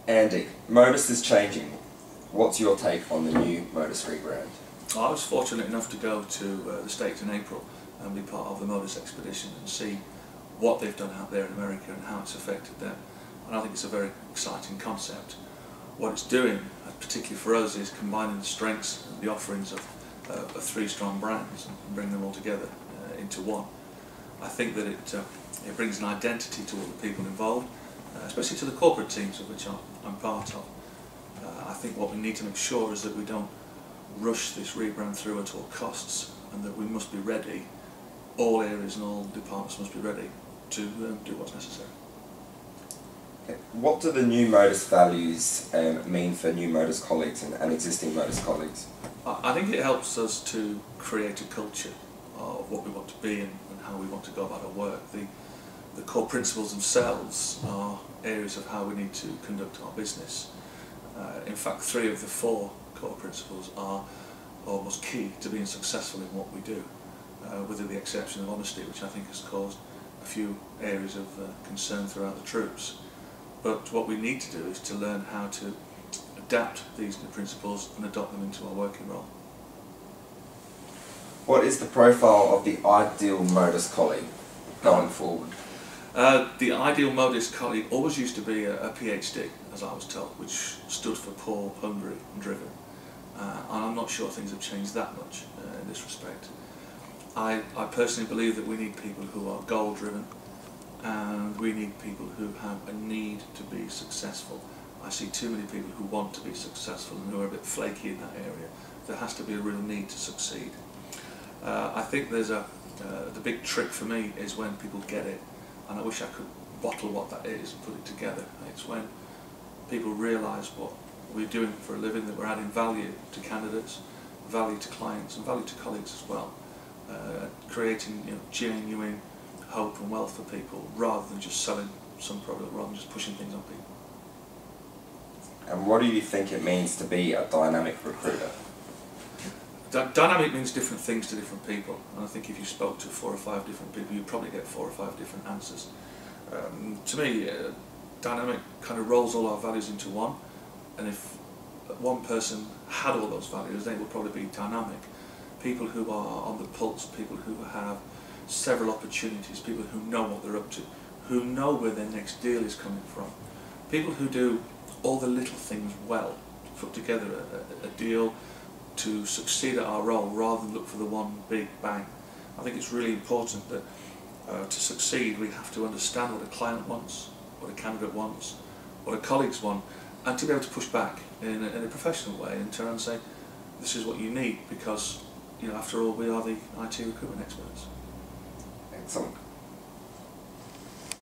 Andy, Modus is changing. What's your take on the new Modus rebrand? I was fortunate enough to go to the States in April and be part of the Modus expedition and see what they've done out there in America and how it's affected them. And I think it's a very exciting concept. What it's doing, particularly for us, is combining the strengths and the offerings of three strong brands and bring them all together into one. I think that it brings an identity to all the people involved, especially to the corporate teams of which I'm part of. I think what we need to make sure is that we don't rush this rebrand through at all costs, and that we must be ready, all areas and all departments must be ready to do what's necessary. Okay. What do the new Modus values mean for new Modus colleagues and existing Modus colleagues? I think it helps us to create a culture of what we want to be and how we want to go about our work. The core principles themselves are areas of how we need to conduct our business. In fact, 3 of the 4 core principles are almost key to being successful in what we do, with the exception of honesty, which I think has caused a few areas of concern throughout the troops. But what we need to do is to learn how to adapt these new principles and adopt them into our working role. What is the profile of the ideal Modus colleague going forward? The ideal Modus colleague always used to be a PhD, as I was told, which stood for poor, hungry and driven. And I'm not sure things have changed that much in this respect. I personally believe that we need people who are goal-driven, and we need people who have a need to be successful. I see too many people who want to be successful and who are a bit flaky in that area. There has to be a real need to succeed. I think there's the big trick for me is when people get it, and I wish I could bottle what that is and put it together. It's when people realise what we're doing for a living, that we're adding value to candidates, value to clients and value to colleagues as well, creating genuine hope and wealth for people rather than just selling some product, rather than just pushing things on people. And what do you think it means to be a dynamic recruiter? Dynamic means different things to different people, and I think if you spoke to 4 or 5 different people, you'd probably get 4 or 5 different answers. To me, dynamic kind of rolls all our values into one, and if one person had all those values, they would probably be dynamic. People who are on the pulse, people who have several opportunities, people who know what they're up to, who know where their next deal is coming from, people who do all the little things well, put together a deal to succeed at our role rather than look for the one big bang. I think it's really important that to succeed we have to understand what a client wants, what a candidate wants, what our colleagues want, and to be able to push back in a professional way and turn around and say, this is what you need, because after all we are the IT recruitment experts. Excellent.